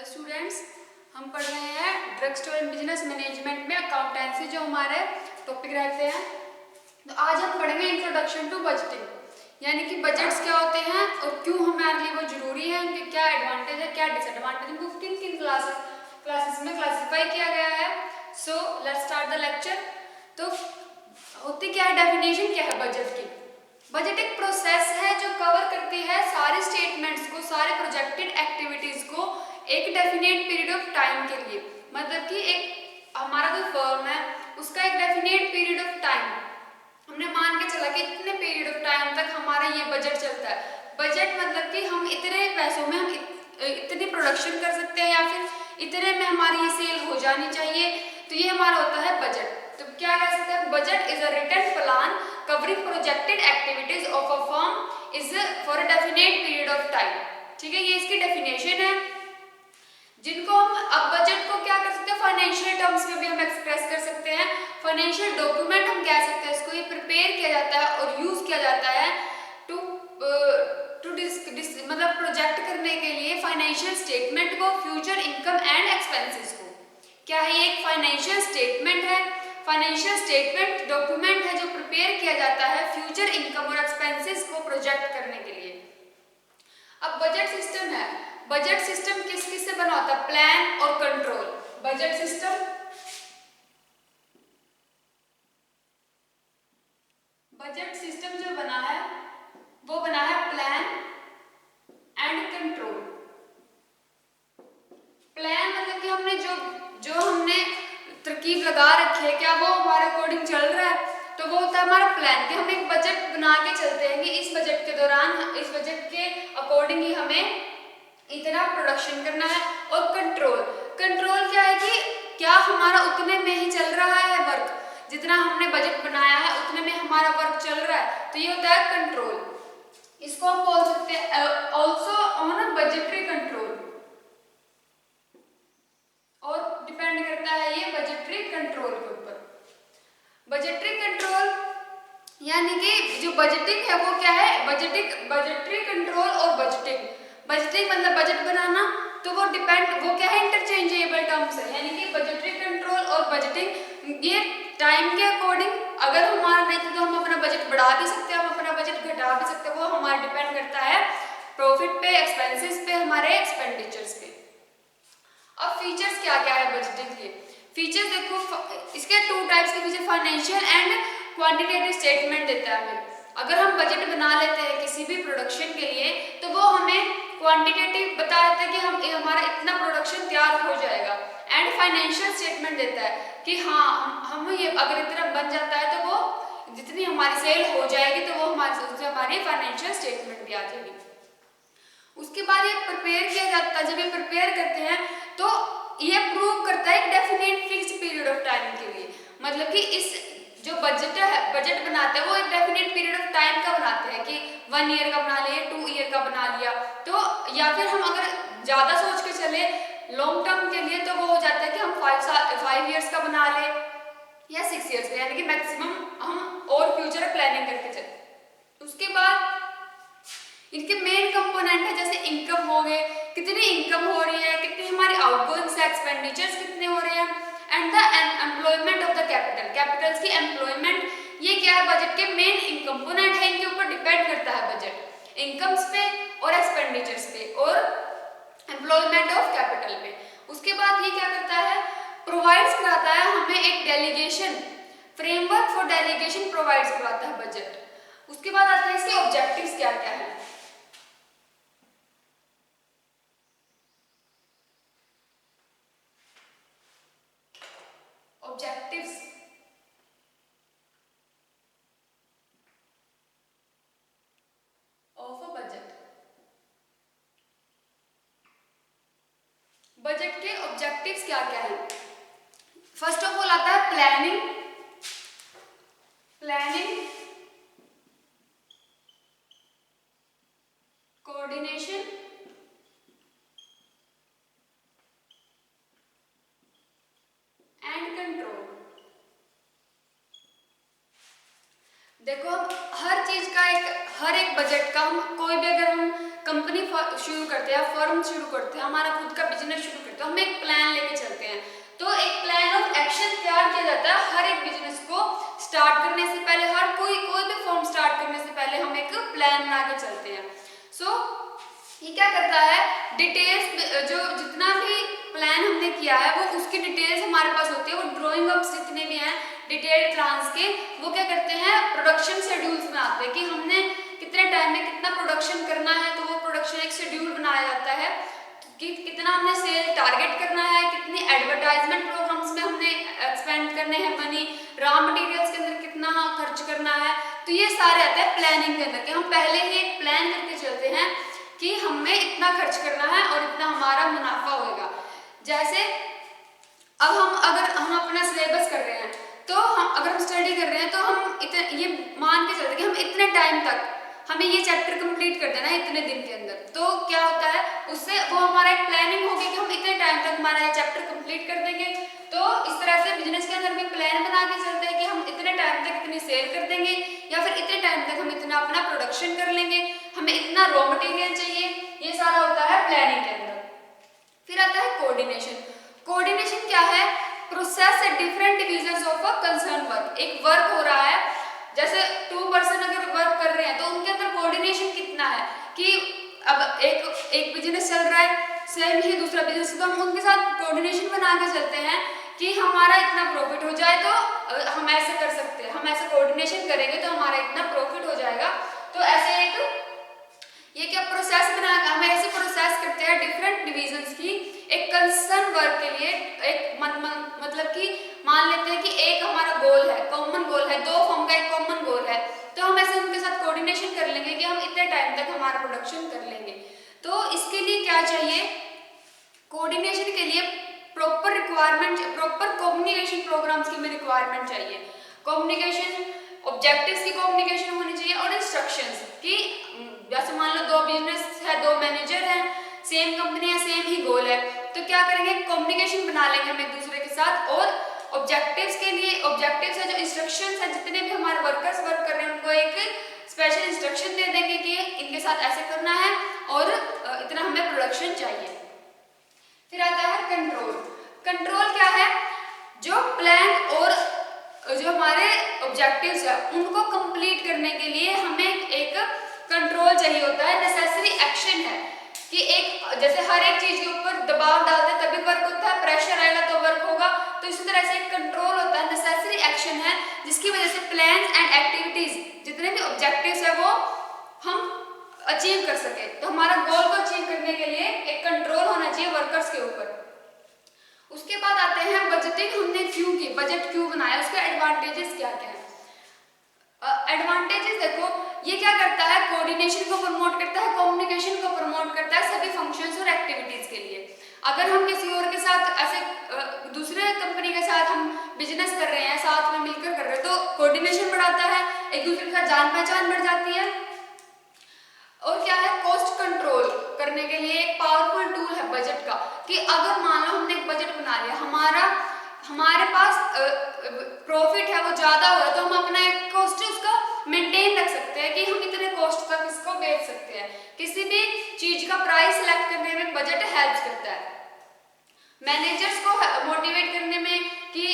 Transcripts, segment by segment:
Hello students, हम पढ़ रहे हैं drug store and business management में अकाउंटेंसी जो हमारे टॉपिक रहते हैं। तो आज हम पढ़ेंगे इंट्रोडक्शन टू बजटिंग, यानी कि बजट्स क्या होते हैं और क्यों हमारे लिए वो जरूरी है, उनके क्या एडवांटेज है, क्या डिसएडवांटेज, उनको किन किन क्लासेस में क्लासीफाई किया गया है। So let's start the lecture. तो होती क्या है, डेफिनेशन क्या है बजट की। बजट एक प्रोसेस है जो कवर करती है सारे स्टेटमेंट्स को, सारे प्रोजेक्टेड एक्टिविटीज को एक डेफिनेट पीरियड ऑफ टाइम के लिए। मतलब कि एक हमारा जो फर्म है उसका एक डेफिनेट पीरियड ऑफ टाइम हमने मान के चला कि इतने पीरियड ऑफ टाइम तक हमारा ये बजट चलता है। बजट मतलब कि हम इतने पैसों में हम इतनी प्रोडक्शन कर सकते हैं या फिर इतने में हमारी ये सेल हो जानी चाहिए। तो ये हमारा होता है बजट। तो क्या कह सकते हैं, budget is a written plan covering projected activities of a firm is for a definite period of time. ठीक है, ये इसकी डेफिनेशन है जिनको हम अब बजट को क्या कर सकते हैं, फाइनेंशियल टर्म्स में भी हम एक्सप्रेस कर सकते हैं। फाइनेंशियल डॉक्यूमेंट हम कह सकते हैं इसको। ये प्रिपेयर किया जाता है और यूज किया जाता है टू मतलब प्रोजेक्ट करने के लिए फाइनेंशियल स्टेटमेंट को, फ्यूचर इनकम एंड एक्सपेंसेस को। क्या है, ये एक फाइनेंशियल स्टेटमेंट है। फाइनेंशियल स्टेटमेंट डॉक्यूमेंट है जो प्रिपेयर किया जाता है फ्यूचर इनकम और एक्सपेंसेस को प्रोजेक्ट करने के लिए। अब बजट सिस्टम है। बजट सिस्टम किस किस से बना होता है, प्लान और कंट्रोल। बजट सिस्टम जो बना है वो बना है प्लान एंड कंट्रोल। प्लान मतलब कि हमने जो हमने तरकीब लगा रखी है, क्या वो हमारे अकॉर्डिंग चल रहा है, तो वो होता है हमारा प्लान। कि हम एक बजट बना के चलते हैं कि इस बजट के दौरान, इस बजट के अकॉर्डिंग ही हमें इतना प्रोडक्शन करना है। और कंट्रोल क्या है कि क्या हमारा उतने में ही चल रहा है वर्क, जितना हमने बजट बनाया है उतने में हमारा वर्क चल रहा है, तो ये होता है कंट्रोल। इसको हम बोल सकते हैं ऑल्सो ऑन बजटरी कंट्रोल, और डिपेंड करता है ये बजटरी कंट्रोल के ऊपर। बजटरी कंट्रोल यानी कि जो बजटिंग है वो क्या है, बजटरी कंट्रोल और बजटिंग मतलब बजट बनाना, तो वो क्या है, इंटरचेंजेबल टर्म्स है। यानी कि बजटरी कंट्रोल और बजटिंग ये टाइम के अकॉर्डिंग, अगर हमारा नहीं तो हम अपना बजट बढ़ा भी सकते हैं, हम अपना बजट घटा भी सकते हैं। वो हमारा डिपेंड करता है प्रॉफिट पे, एक्सपेंसेस पे, हमारे एक्सपेंडिचर्स पे। अब फीचर्स क्या क्या है बजटिंग के। फीचर्स देखो, इसके टू टाइप्स के feature, financial and quantitative statement देता है हमें। अगर हम बजट बना लेते हैं किसी भी प्रोडक्शन के लिए, तो वो हमें क्वांटिटेटिव बता देता है कि हमारा इतना प्रोडक्शन तैयार हो जाएगा। एंड फाइनेंशियल स्टेटमेंट देता है कि हाँ हम ये अगर इतना बन जाता है तो वो जितनी हमारी सेल हो जाएगी तो वो हमारी फाइनेंशियल स्टेटमेंट भी आ जाएगी। उसके बाद ये प्रिपेयर किया जाता है। जब ये प्रिपेयर करते हैं तो ये प्रूव करता है एक definite fixed period of time के लिए। मतलब कि इस जो बजट बनाते हैं वो एक डेफिनेट पीरियड ऑफ टाइम का बनाते हैं कि 1 ईयर का बना लिया, 2 ईयर का बना लिया। तो या फिर हम अगर ज्यादा सोच के चले लॉन्ग टर्म के लिए, तो वो हो जाता है कि हम 5 ईयर्स का बना ले या 6 ईयर्स का, यानी कि मैक्सिमम हम और फ्यूचर प्लानिंग करके चले। उसके बाद इनके मेन कंपोनेंट है, जैसे इनकम हो गए, कितनी इनकम हो रही है, कितनी हमारी आउटगोइंग्स एक्सपेंडिचर्स कितने हो रहे हैं, and the employment of the Capitals की एम्प्लॉयमेंट। ये क्या है, बजट के मेन कंपोनेंट है, इनके ऊपर डिपेंड करता है बजट, इनकम्स पे और एक्सपेंडिचर्स पे और एम्प्लॉयमेंट ऑफ कैपिटल पे। उसके बाद ये क्या करता है, प्रोवाइड्स कराता है हमें एक delegation framework for delegation provides कराता है बजट। उसके बाद आता है इसके ऑब्जेक्टिव्स क्या क्या है। Objectives of a budget. Budget के ऑब्जेक्टिव्स क्या क्या है। फर्स्ट ऑफ ऑल आता है प्लानिंग कोऑर्डिनेशन एंड कंट्रोल। देखो हर चीज का हर एक बजट का हम कोई भी अगर हम कंपनी शुरू करते हैं, फर्म शुरू करते हैं, हमारा खुद का बिजनेस शुरू करते हैं, हम एक प्लान लेके चलते हैं। तो एक प्लान ऑफ एक्शन तैयार किया जाता है हर एक बिजनेस को स्टार्ट करने से पहले, हर कोई भी फॉर्म स्टार्ट करने से पहले हम एक प्लान बना के चलते हैं। सो ये क्या करता है, डिटेल्स जो जितना भी प्लान हमने किया है वो उसकी डिटेल्स हमारे पास होती है, वो ड्राइंग अप जितने भी हैं डिटेल्ड प्लान्स के, वो क्या करते हैं प्रोडक्शन शेड्यूल्स बनाते हैं कि हमने कितने टाइम में कितना प्रोडक्शन करना है। तो वो प्रोडक्शन एक शेड्यूल बनाया जाता है कि कितना हमने सेल टारगेट करना है, कितनी एडवर्टाइजमेंट प्रोग्राम्स में हमने एक्सपेंड करने हैं मनी, रॉ मटेरियल्स के अंदर कितना खर्च करना है। तो ये सारे आते हैं प्लानिंग के अंदर कि हम पहले ही एक प्लान करके चलते हैं कि हमें इतना खर्च करना है और इतना हमारा मुनाफा होगा। जैसे अब अगर हम अपना सिलेबस कर रहे हैं, तो अगर हम स्टडी कर रहे हैं तो हम ये मान के चलते हैं कि हम इतने टाइम तक हमें ये चैप्टर कंप्लीट कर देना है इतने दिन के अंदर। तो क्या होता है उससे वो हमारा एक प्लानिंग होगी कि हम इतने टाइम तक हमारा ये चैप्टर कंप्लीट कर देंगे। तो इस तरह से बिजनेस के अंदर भी प्लान बना के चलते हैं कि हम इतने टाइम तक इतनी सेल कर देंगे, या फिर इतने टाइम तक हम इतना अपना प्रोडक्शन कर लेंगे, हमें इतना रॉ मटेरियल चाहिए। ये सारा होता है प्लानिंग के अंदर। फिर आता है कोऑर्डिनेशन। कोऑर्डिनेशन क्या है, process different divisions of a concern work. एक वर्क हो रहा है, जैसे 2 पर्सन अगर वर्क कर रहे हैं तो उनके अंदर कोऑर्डिनेशन कितना है कि अब एक बिजनेस चल रहा है, सेम ही दूसरा बिजनेस, तो हम उनके साथ कोऑर्डिनेशन बना के चलते हैं कि हमारा इतना प्रॉफिट हो जाए तो हम ऐसे कर सकते हैं, हम ऐसे कोऑर्डिनेशन करेंगे तो हमारा इतना प्रॉफिट हो जाएगा। तो ऐसे एक ये क्या प्रोसेस बना, हम ऐसे प्रोसेस करते हैं डिफरेंट डिविजन्स की एक कंसर्न वर्क के लिए। एक मतलब कि मान लेते हैं कि एक हमारा गोल है, कॉमन गोल है, 2 फर्म का एक कॉमन गोल है, तो हम ऐसे उनके साथ कोऑर्डिनेशन कर लेंगे कि हम इतने टाइम तक हमारा प्रोडक्शन कर लेंगे। तो इसके लिए क्या चाहिए, कोऑर्डिनेशन के लिए proper requirement, proper communication programmes की हमें रिक्वायरमेंट चाहिए। कम्युनिकेशन, ऑब्जेक्टिव्स की कम्युनिकेशन होनी चाहिए और इंस्ट्रक्शंस की, जैसे मान लो 2 बिजनेस है, 2 मैनेजर हैं, सेम कंपनी है, सेम ही गोल है, तो क्या करेंगे कम्युनिकेशन बना लेंगे हम एक दूसरे के साथ। और ऑब्जेक्टिव्स के लिए, ऑब्जेक्टिव्स है जो इंस्ट्रक्शंस है, जितने भी हमारे वर्कर्स वर्क कर रहे हैं उनको एक स्पेशल इंस्ट्रक्शन दे देंगे कि इनके साथ ऐसे करना है और इतना हमें प्रोडक्शन चाहिए। फिर आता है कंट्रोल। कंट्रोल क्या है, जो प्लान और जो हमारे ऑब्जेक्टिव्स है उनको कंप्लीट करने के लिए हमें एक कंट्रोल चाहिए होता है, नेसेसरी एक्शन है कि एक जैसे हर एक चीज के ऊपर दबाव डालते तभी वर्क होता है, प्रेशर आएगा तो वर्क होगा। तो इसी तरह से एक कंट्रोल होता है, नेसेसरी एक्शन है, जिसकी वजह से प्लान्स एंड एक्टिविटीज जितने भी ऑब्जेक्टिव्स है वो हम अचीव कर सके। तो हमारा गोल को अचीव करने के लिए एक कंट्रोल होना चाहिए वर्कर्स के ऊपर। उसके बाद आते हैं बजटिंग, हमने क्यों की, बजट क्यों बनाया, उसके एडवांटेजेस क्या क्या है। एडवांटेजेस देखो, ये क्या करता है, कोऑर्डिनेशन को प्रमोट करता है, कम्युनिकेशन को प्रमोट करता है सभी फंक्शंस और एक्टिविटीज के लिए। अगर हम किसी और के साथ ऐसे दूसरे कंपनी के साथ हम बिजनेस कर रहे हैं, साथ में मिलकर कर रहे हैं, तो कोऑर्डिनेशन बढ़ाता है, एक दूसरे के साथ जान पहचान बढ़ जाती है। और क्या है, कॉस्ट कंट्रोल करने के लिए एक पावरफुल टूल है बजट का, कि अगर मान लो हमने एक बजट बना लिया, हमारे पास प्रॉफिट है वो ज्यादा हो रहा है, तो हम अपना एक कॉस्ट उसका मेंटेन रख सकते हैं कि हम इतने कॉस्ट तक इसको बेच सकते हैं। किसी भी चीज का प्राइस सेलेक्ट करने में बजट हेल्प करता है। मैनेजर्स को मोटिवेट करने में कि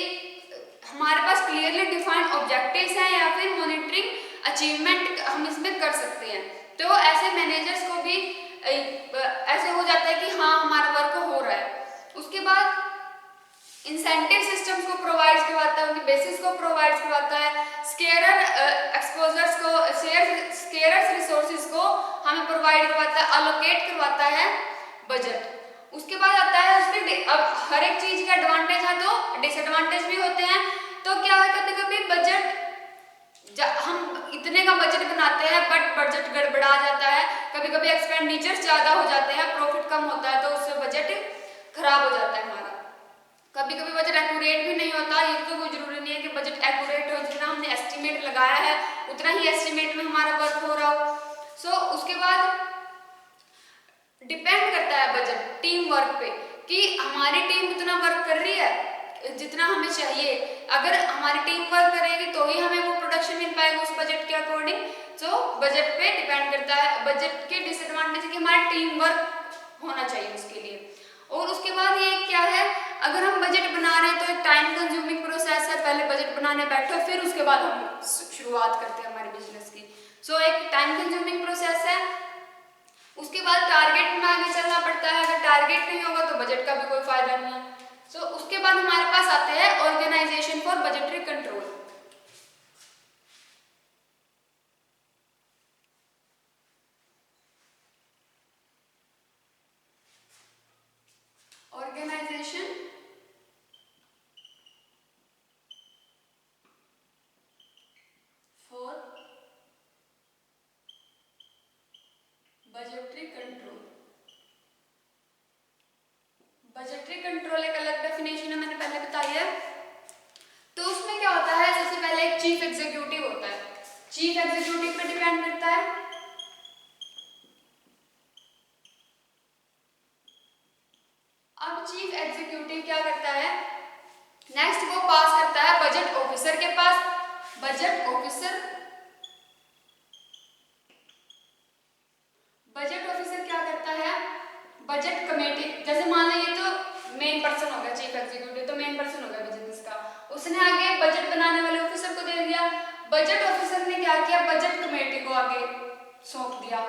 हमारे पास क्लियरली डिफाइंड ऑब्जेक्टिव्स हैं या फिर मॉनिटरिंग अचीवमेंट हम इसमें कर सकते हैं। तो ऐसे मैनेजर्स को भी ऐसे हो जाता है कि हाँ हमारा वर्क हो रहा है। उसके बाद इंसेंटिव सिस्टम्स को प्रोवाइड करवाता है, उनकी बेसिस को प्रोवाइड करवाता है, स्केरर एक्सपोजर्स को, स्केरस रिसोर्सेज को हमें प्रोवाइड करवाता है, अलोकेट करवाता है बजट। उसके बाद आता है उसके, अब हर एक चीज का एडवांटेज है तो डिसएडवांटेज भी होते हैं। तो क्या है, कभी कभी बजट हम इतने का बजट बनाते हैं बट बजट गड़बड़ा जाता है, कभी कभी एक्सपेंडिचर्स ज्यादा हो जाते हैं, प्रॉफिट कम होता है, तो उससे बजट खराब हो जाता है हमारा। कभी कभी बजट एक्यूरेट भी नहीं होता, ये तो कोई जरूरी नहीं है कि बजट एक्यूरेट हो, जितना हमने एस्टिमेट लगाया है उतना ही एस्टिमेट में हमारा वर्क हो रहा हो। सो उसके बाद डिपेंड करता है बजट टीम वर्क पे, कि हमारी टीम उतना वर्क कर रही है जितना हमें चाहिए। अगर हमारी टीम वर्क करेगी तो ही हमें वो प्रोडक्शन मिल पाएगा उस बजट के अकॉर्डिंग। तो बजट पे डिपेंड करता है। बजट के डिसएडवांटेज है कि हमारा टीम वर्क होना चाहिए उसके लिए। और उसके बाद ये क्या है, अगर हम बजट बना रहे हैं तो एक टाइम कंज्यूमिंग प्रोसेस है। पहले बजट बनाने बैठो, फिर उसके बाद हम शुरुआत करते हैं हमारे बिजनेस की। सो एक टाइम कंज्यूमिंग प्रोसेस है। उसके बाद टारगेट में आगे चलना पड़ता है। अगर टारगेट नहीं होगा तो बजट का भी कोई फायदा नहीं है। सो उसके बाद हमारे पास आते हैं organization for budgetary control. Organization for budgetary control. Budgetary control एक अलग डेफिनेशन है, मैंने पहले बताई है। तो उसमें क्या होता है, सबसे पहले एक चीफ एग्जीक्यूटिव होता है। चीफ एग्जीक्यूटिव पे डिपेंड करता है। अब चीफ एग्जीक्यूटिव क्या करता है, नेक्स्ट वो पास करता है बजट ऑफिसर के पास। बजट ऑफिसर क्या करता है, बजट कमेटी, जैसे मान लीजिए तो मेन पर्सन होगा चीफ एग्जीक्यूटिव, तो मेन पर्सन होगा बिजनेस का, उसने आगे बजट बनाने वाले ऑफिसर को दे दिया। बजट ऑफिसर ने क्या किया, बजट कमेटी को आगे सौंप दिया।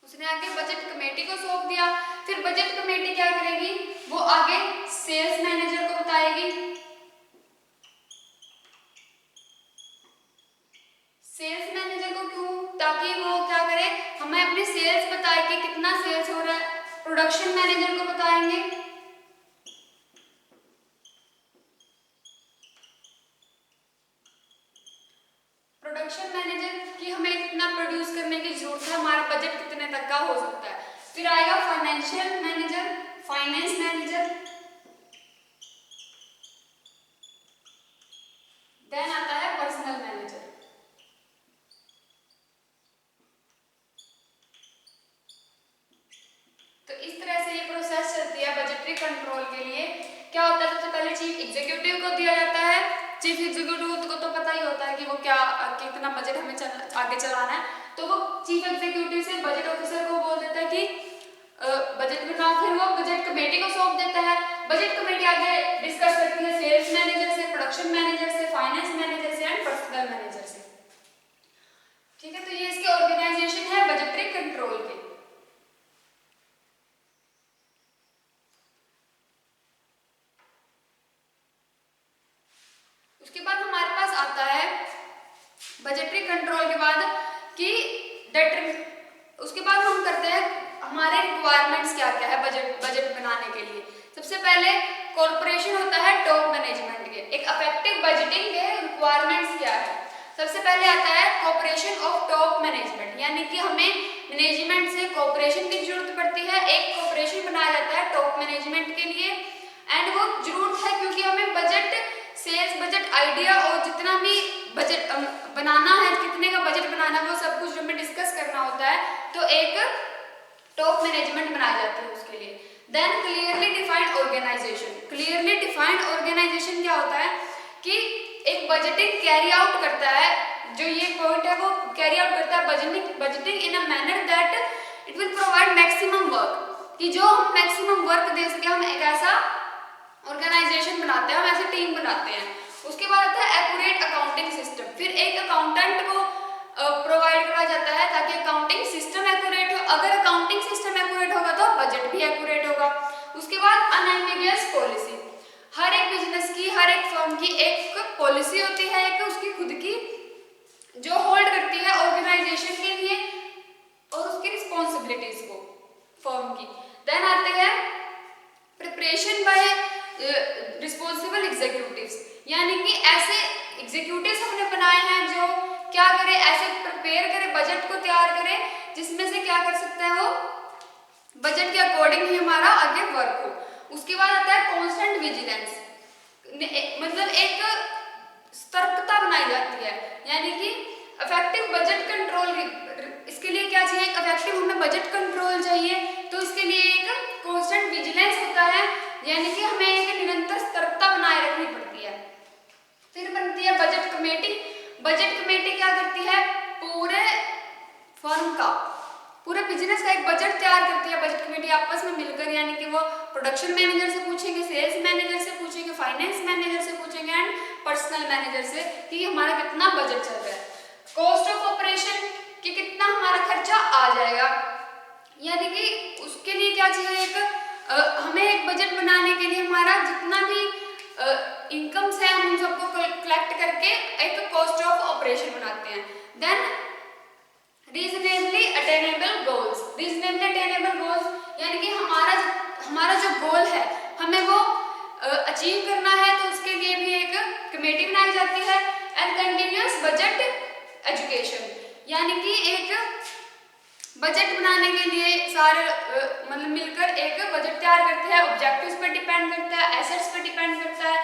उसने आगे बजट कमेटी को सौंप दिया। फिर बजट कमेटी क्या करेगी, वो आगे सेल्स मैनेजर को बताएगी। सेल्स मैनेजर को क्यों, ताकि वो क्या करे, हमें अपने सेल्स बताए कि कितना सेल्स हो रहा है। प्रोडक्शन मैनेजर को बताएंगे। प्रोडक्शन मैनेजर की हमें कितना प्रोड्यूस करने की जरूरत है, हमारा बजट कितने तक का हो सकता है। फिर आएगा financial manager, finance manager. Then आता है पर्सनल मैनेजर। तो इस तरह से ये प्रोसेस चलती है बजटरी कंट्रोल के लिए। क्या होता है, सबसे पहले चीफ एग्जीक्यूटिव को दिया जाता है। चीफ एग्जीक्यूटिव को तो पता ही होता है कि वो क्या कितना बजट हमें आगे चलाना है। तो वो चीफ एग्जीक्यूटिव से बजट ऑफिसर को बोल देता है कि बजट बनाओ। फिर वो बजट कमेटी को सौंप देता है। बजट कमेटी आगे डिस्कस करती है सेल्स मैनेजर से, प्रोडक्शन मैनेजर से, फाइनेंस मैनेजर से एंड पर्सनल मैनेजर से। ठीक है, तो ये इसके ऑर्गेनाइजेशन है बजटरी कंट्रोल के। उसके बाद हमारे पास आता है बजटरी कंट्रोल के बाद कि उसके बाद हम करते हैं हमारे रिक्वायरमेंट्स क्या क्या है बजट बनाने के लिए। सबसे पहले कॉर्पोरेशन होता है टॉप मैनेजमेंट के, एक इफेक्टिव बजटिंग के रिक्वायरमेंट्स क्या है। सबसे पहले आता है कॉर्पोरेशन ऑफ टॉप मैनेजमेंट, यानी कि हमें मैनेजमेंट से कॉर्पोरेशन की जरूरत पड़ती है। एक कॉर्पोरेशन बनाया जाता है टॉप मैनेजमेंट के लिए। एंड वो जरूरत है क्योंकि हमें बजट, सेल्स बजट, आइडिया और जितना भी बजट बनाना है, कितने का बजट बनाना है, वो सब कुछ हमें डिस्कस करना होता है। तो एक टॉप मैनेजमेंट बनाई जाती है उसके लिए। Then clearly defined organization. Clearly defined organization क्या होता है कि एक बजटिंग कैरी आउट करता है, जो ये पॉइंट है वो कैरी आउट करता है budgeting in a manner that it will provide maximum work, कि जो हम मैक्सिमम वर्क दे सके। हम एक ऐसा ऑर्गेनाइजेशन बनाते हैं, हम ऐसे टीम बनाते हैं। उसके बाद आता है एक्यूरेट अकाउंटिंग सिस्टम। फिर एक अकाउंटेंट को प्रोवाइड करा जाता है ताकि अकाउंटिंग सिस्टम एक्यूरेट हो। अगर अकाउंटिंग सिस्टम एक्यूरेट होगा तो बजट भी एक्यूरेट होगा। उसके बाद अनएम्बिगियस पॉलिसी। हर एक बिजनेस की, हर एक फर्म की एक पॉलिसी होती है, एक उसकी खुद की, जो होल्ड करती है ऑर्गेनाइजेशन के लिए और उसकी रिस्पॉन्सिबिलिटीज को फर्म की। देन आते हैं प्रिपरेशन बाय रिस्पॉन्सिबल एग्जीक्यूटिव्स, यानी कि ऐसे एग्जीक्यूटिव्स हमने बनाए हैं जो क्या करे, ऐसे प्रिपेयर करे, बजट को तैयार करे जिसमें से क्या कर सकता है वो बजट के अकॉर्डिंग ही हमारा आगे वर्क हो। उसके बाद आता है कॉन्स्टेंट विजिलेंस, मतलब एक सतर्कता बनाई जाती है, यानी कि इफेक्टिव बजट कंट्रोल। इसके लिए क्या चाहिए, एक इफेक्टिव हमें बजट कंट्रोल चाहिए। चाहिए, तो इसके लिए एक कॉन्स्टेंट विजिलेंस होता है, यानी कि हमें एक निरंतर सतर्कता बनाए रखनी पड़ती है। फिर बनती है बजट कमेटी। बजट कमेटी क्या करती है, पूरे फर्म का, पूरे बिजनेस का एक बजट तैयार करती है बजट कमेटी आपस में मिलकर, यानी कि वो प्रोडक्शन मैनेजर से पूछेंगे, सेल्स मैनेजर से पूछेंगे, फाइनेंस मैनेजर से पूछेंगे एंड पर्सनल मैनेजर से कि हमारा कितना बजट चल रहा है, कॉस्ट ऑफ ऑपरेशन कि कितना हमारा खर्चा आ जाएगा, यानी कि उसके लिए क्या चाहिए, एक हमें एक बजट बनाने के लिए हमारा जितना भी इनकम्स है हम उन सबको कलेक्ट करके एक कॉस्ट ऑफ ऑपरेशन बनाते हैं। Then reasonably attainable goals. Reasonably attainable goals यानी कि हमारा जो गोल है हमें वो अचीव करना है, तो उसके लिए भी एक कमेटी बनाई जाती है। एंड कंटिन्यूअस बजट एजुकेशन, यानी कि एक बजट बनाने के लिए सारे मतलब मिलकर एक बजट तैयार करते हैं। ऑब्जेक्टिव्स पे डिपेंड करता है, एसेट्स पे डिपेंड करता है,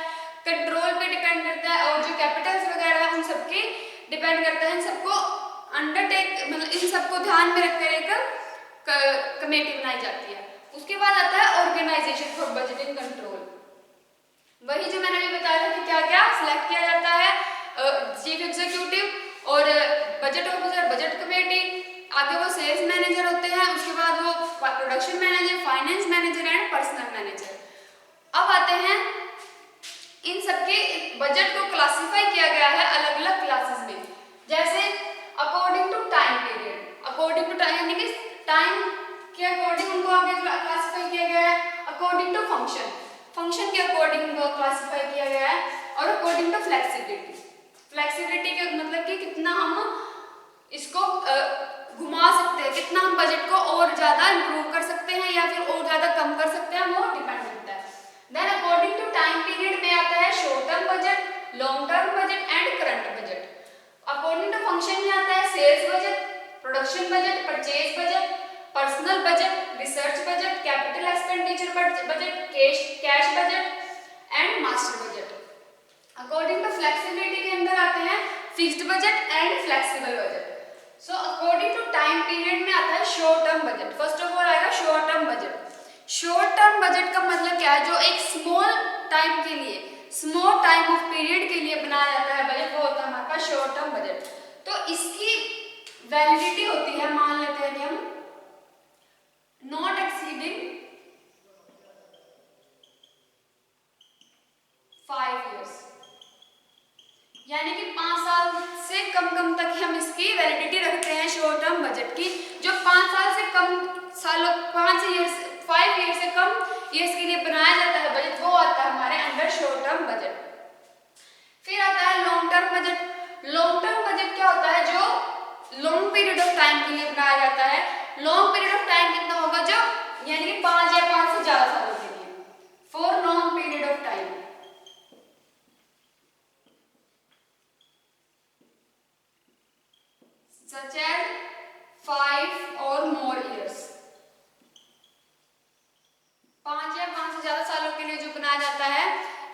कंट्रोल पे डिपेंड करता है, और जो कैपिटल्स वगैरह है उन सबके डिपेंड करता है। इन सबको अंडरटेक मतलब इन सबको ध्यान में रखकर एक कमेटी बनाई जाती है। उसके बाद आता है ऑर्गेनाइजेशन फॉर बजटिंग कंट्रोल। वही जो मैंने अभी बताया था कि क्या क्या सिलेक्ट किया जाता है, चीफ एग्जीक्यूटिव और बजट ऑफिसर, बजट कमेटी, आगे वो सेल्स मैनेजर होते हैं, उसके बाद वो production manager, finance manager and personal manager. अब आते हैं इन सबके बजट को क्लासिफाई किया गया है अलग अलग क्लासेस में, जैसे according to time period, according to time यानी कि टाइम के अकॉर्डिंग उनको आगे क्लासिफाई किया गया है। अकॉर्डिंग टू फंक्शन, फंक्शन के अकॉर्डिंग उनको क्लासिफाई किया गया है। और अकॉर्डिंग टू फ्लेक्सिबिलिटी, फ्लेक्सिबिलिटी के मतलब कि कितना हम इसको घुमा सकते हैं, कितना हम बजट को और ज्यादा इंप्रूव कर सकते हैं या फिर और ज्यादा कम कर सकते हैं, वो डिपेंड करता है। Then according to time period में आता है short term budget, long term budget and current budget. According to function में आता है sales budget, production budget, purchase budget, personal budget, research budget, capital expenditure budget, cash budget and master budget. According to flexibility के अंदर आते हैं fixed budget and flexible budget. So according to time period में आता है short term budget. First of all आएगा short term budget. Short term budget का मतलब क्या है, जो एक स्मॉल टाइम के लिए, स्मॉल टाइम ऑफ पीरियड के लिए बनाया जाता है बजट, वो होता है हमारे पास शॉर्ट टर्म बजट। तो इसकी वैलिडिटी होती है, मान लेते हैं कि हम नॉट एक्सीडिंग 5 years, यानी कि 5 साल से कम तक हम इसकी वैलिडिटी रखते हैं शॉर्ट टर्म बजट की। जो 5 साल से कम सालों 5 ईयर से कम ईयर्स के लिए बनाया जाता है बजट, वो आता है हमारे अंडर शॉर्ट टर्म बजट। फिर आता है long term budget. Long term budget क्या होता है, जो लॉन्ग पीरियड ऑफ टाइम के लिए बनाया जाता है। लॉन्ग पीरियड ऑफ टाइम कितना होगा, जो यानी कि 5 या 5 से ज्यादा सालों के लिए, for long period of time. such as 5 or more years, 5 या 5 से ज्यादा सालों के लिए जो बनाया जाता है,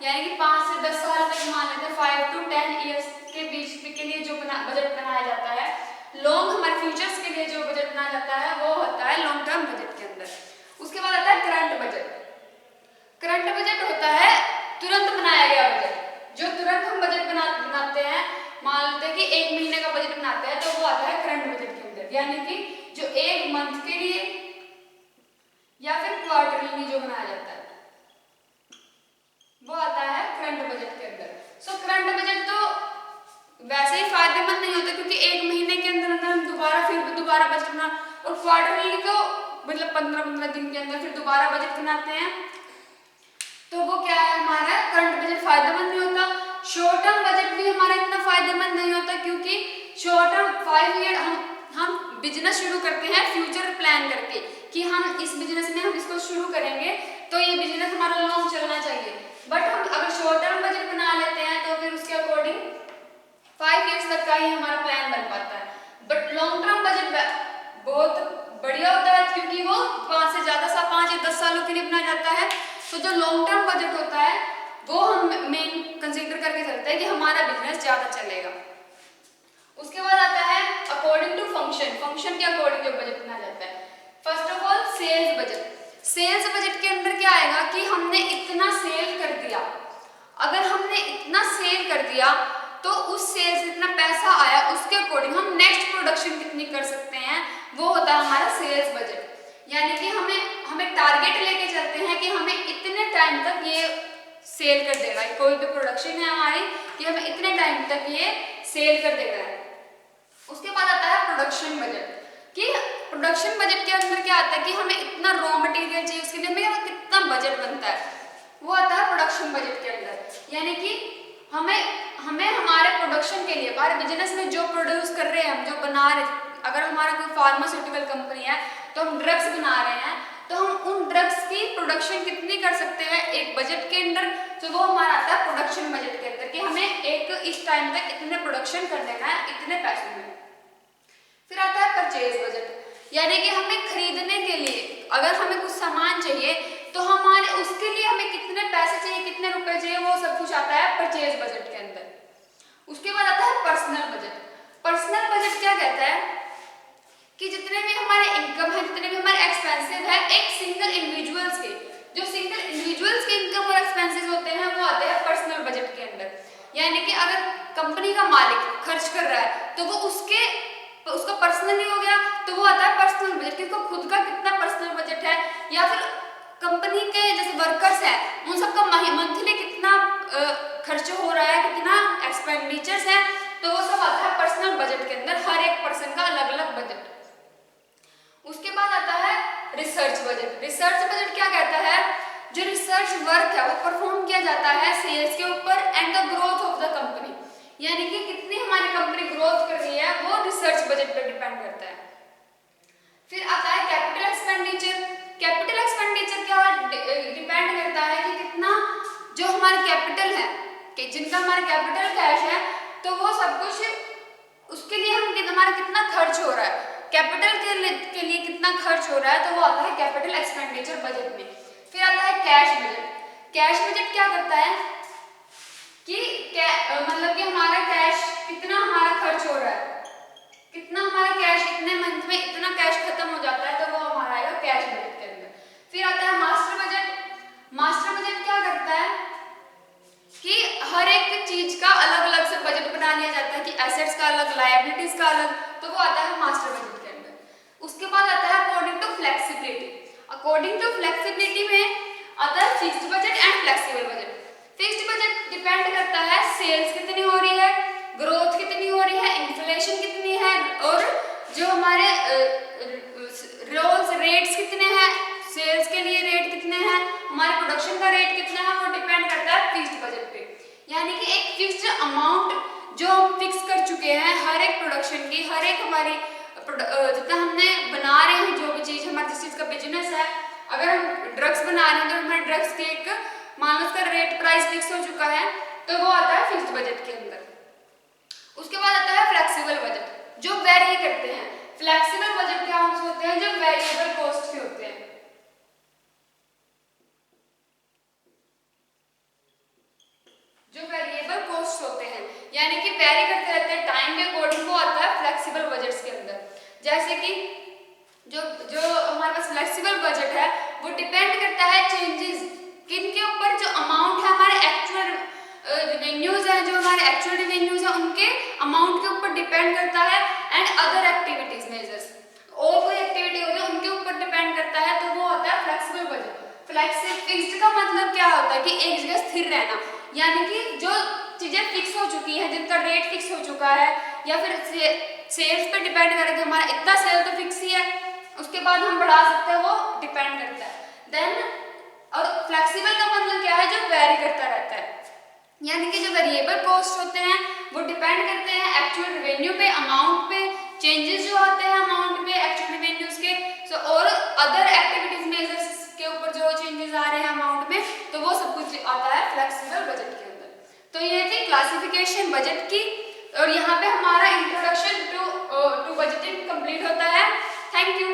यानी कि 5 से 10 साल तक मान लेते हैं, 5 to 10 years के बीच के लिए जो बजट बनाया जाता है। लॉन्ग हमारे फ्यूचर्स के लिए जो बजट बनाया जाता है वो होता है लॉन्ग टर्म बजट के अंदर। उसके बाद आता है करंट बजट। करंट बजट होता है तुरंत बनाया गया बजट, जो तुरंत हम बजट बनाते हैं, मान लेते हैं कि 1 महीने का बजट बनाते हैं, तो वो आता है करंट बजट के अंदर, यानी कि जो 1 मंथ के लिए या फिर क्वार्टरली जो बनाया जाता है वो आता है करंट बजट के अंदर। सो करंट बजट तो वैसे ही फायदेमंद नहीं होता, क्योंकि 1 महीने के अंदर अंदर हम दोबारा बजट बना, और क्वार्टरली तो मतलब 15-15 दिन के अंदर फिर दोबारा बजट बनाते हैं, तो वो क्या है, हमारा करंट बजट फायदेमंद नहीं होता। शॉर्ट टर्म बजट भी हमारा इतना फायदेमंद नहीं होता, क्योंकि शॉर्ट टर्म 5 ईयर हम बिजनेस शुरू करते हैं फ्यूचर प्लान करके कि हम इस बिजनेस में हम इसको शुरू करेंगे, तो ये बिजनेस हमारा लॉन्ग चलना चाहिए। बट हम अगर शॉर्ट टर्म बजट बना लेते हैं तो फिर उसके अकॉर्डिंग 5 ईयर्स तक का ही हमारा प्लान बन पाता है। बट लॉन्ग टर्म बजट बहुत बढ़िया होता है, क्योंकि वो 5 से ज्यादा 5 या 10 सालों के लिए बनाया जाता है। तो जो लॉन्ग टर्म बजट होता है वो हम मेन कंसीडर करके चलते हैं कि हमारा बिजनेस ज्यादा चलेगा। उसके बाद आता है अकॉर्डिंग टू फंक्शन। फंक्शन के अकॉर्डिंग जो बजट बनाया जाता है, फर्स्ट ऑफ ऑल आएगा कि हमने इतना सेल कर दिया। अगर हमने इतना सेल कर दिया तो उस सेल से इतना पैसा आया, उसके अकॉर्डिंग हम नेक्स्ट प्रोडक्शन कितनी कर सकते हैं, वो होता है हमारा सेल्स बजट। यानी कि हमें टारगेट लेके चलते हैं कि हमें इतने टाइम तक ये सेल कर देगा, कोई भी प्रोडक्शन है हमारी कि हमें इतने टाइम तक ये सेल कर देगा है। उसके बाद आता है प्रोडक्शन बजट, कि प्रोडक्शन बजट के अंदर क्या आता है कि हमें इतना रॉ मटेरियल चाहिए, उसके लिए हमें कितना बजट बनता है, वो आता है प्रोडक्शन बजट के अंदर। यानी कि हमें हमारे प्रोडक्शन के लिए, हमारे बिजनेस में जो प्रोड्यूस कर रहे हैं, हम जो बना रहे, अगर हमारा कोई फार्मास्यूटिकल कंपनी है तो हम ड्रग्स बना रहे हैं, तो हम उन ड्रग्स की प्रोडक्शन कितनी कर सकते हैं एक बजट के अंदर, तो वो हमारा आता है प्रोडक्शन बजट के अंदर, कि हमें एक इस टाइम तक इतने प्रोडक्शन कर देना है इतने पैसों में। फिर आता है परचेज बजट, यानी कि हमें खरीदने के लिए, अगर हमें कुछ सामान चाहिए तो हमारे उसके लिए हमें कितने पैसे चाहिए, कितने रुपए चाहिए, वो सब कुछ आता है परचेज बजट के अंदर। उसके बाद आता है पर्सनल बजट। पर्सनल बजट क्या कहता है कि जितने भी हमारे इनकम है, जितने भी हमारे एक्सपेंसेस है, एक सिंगल इंडिविजुअल्स के, जो सिंगल इंडिविजुअल्स के इनकम और एक्सपेंसेस होते हैं वो आते हैं पर्सनल बजट के अंदर। यानी कि अगर कंपनी का मालिक खर्च कर रहा है तो वो उसका पर्सनली हो गया, तो वो आता है पर्सनल बजट, कि उसका खुद का कितना पर्सनल बजट है, या फिर कंपनी के जैसे वर्कर्स है उन सबका मंथली कितना खर्च हो रहा है, कितना एक्सपेंडिचर्स है, तो वो सब आता है पर्सनल बजट के अंदर, हर एक पर्सन का अलग अलग बजट। उसके बाद आता है रिसर्च बजट। रिसर्च बजट क्या कहता है, जो रिसर्च वर्क है वो परफॉर्म किया जाता है सेल्स के ऊपर and the growth of the company, यानी कि कितनी हमारी कंपनी ग्रोथ कर रही है वो रिसर्च बजट पर डिपेंड करता है। फिर आता है कैपिटल एक्सपेंडिचर। कैपिटल एक्सपेंडिचर क्या डिपेंड करता है कि कितना जो हमारा कैपिटल है, कि जिनका हमारा कैपिटल कैश है, तो वो सब कुछ उसके लिए हमारा कितना खर्च हो रहा है, कैपिटल के लिए कितना खर्च हो रहा है, तो वो आता है कैपिटल एक्सपेंडिचर बजट में। फिर आता है कैश बजट। कैश बजट क्या करता है कि मतलब कि हमारा कैश कितना हमारा खर्च हो रहा है, कितना हमारा कैश इतने मंथ में इतना कैश खत्म हो जाता है, तो वो हमारा आएगा कैश बजट के अंदर। फिर आता है मास्टर बजट। मास्टर बजट क्या करता है कि हर एक चीज का अलग अलग से बजट बना लिया जाता है, कि एसेट्स का अलग, लायबिलिटीज का अलग, तो वो आता है मास्टर बजट के अंदर। उसके बाद आता है according to flexibility. According to flexibility में आता है fixed budget and flexible budget. Fixed budget depend करता है सेल्स कितनी हो रही है, ग्रोथ कितनी हो रही है, इन्फ्लेशन कितनी है, और जो हमारे रोल्स रेट्स कितने हैं, सेल्स के लिए रेट कितने हैं, हमारे प्रोडक्शन का रेट कितना है, वो डिपेंड करता है फिक्स्ड बजट पे। यानी कि एक फिक्स्ड अमाउंट जो हम फिक्स कर चुके हैं हर एक प्रोडक्शन की, हर एक हमारी जितना हमने बना रहे हैं, जो भी चीज हमारे जिस चीज का बिजनेस है, अगर हम ड्रग्स बना रहे हैं तो हमारे ड्रग्स के एक मान लो उसका रेट प्राइस फिक्स हो चुका है, तो वो आता है फिक्स्ड बजट के अंदर। उसके बाद आता है फ्लेक्सिबल बजट, जो वेरी करते हैं। फ्लेक्सिबल बजट क्या होते हैं, जो वेरिएबल कॉस्ट के होते हैं। जो वेरिएबल कॉस्ट होते हैं यानी कि वेरी करते रहते हैं टाइम के अकॉर्डिंग, वो आता है फ्लेक्सिबल बजट्स के अंदर। जैसे कि जो हमारे पास फ्लेक्सिबल बजट है वो डिपेंड करता है चेंजेस किन के ऊपर, जो अमाउंट है हमारे एक्चुअल रेवेन्यूज है, जो हमारे एक्चुअल रेवेन्यूज है उनके अमाउंट के ऊपर डिपेंड करता है, एंड अदर एक्टिविटीज मेजर्स, और कोई एक्टिविटी होती है उनके ऊपर डिपेंड करता है, तो वो होता है फ्लेक्सिबल बजट। फ्लेक्सिबल फिक्स्ड का मतलब क्या होता है कि एक जगह स्थिर रहना, यानी कि जो चीजें फिक्स हो चुकी हैं, जिनका रेट फिक्स हो चुका है, या फिर सेल्स पे डिपेंड करे कि हमारा इतना सेल तो फिक्स ही है, उसके बाद हम बढ़ा सकते हैं, वो डिपेंड करता है। देन और फ्लेक्सिबल का मतलब क्या है, जो वेरी करता रहता है, यानी कि जो वेरिएबल कॉस्ट होते हैं वो डिपेंड करते हैं एक्चुअल रेवेन्यू पे, अमाउंट पे, चेंजेस जो आते हैं अमाउंट पे एक्चुअल रेवेन्यूज के, और अदर एक्टिविटीज मेजर्स के ऊपर जो चेंजेस आ रहे हैं अमाउंट में, तो वो सब कुछ आता है फ्लेक्सिबल बजट के अंदर। तो ये थी क्लासिफिकेशन बजट की, और यहाँ पे हमारा इंट्रोडक्शन टू बजटिंग कंप्लीट होता है। Thank you.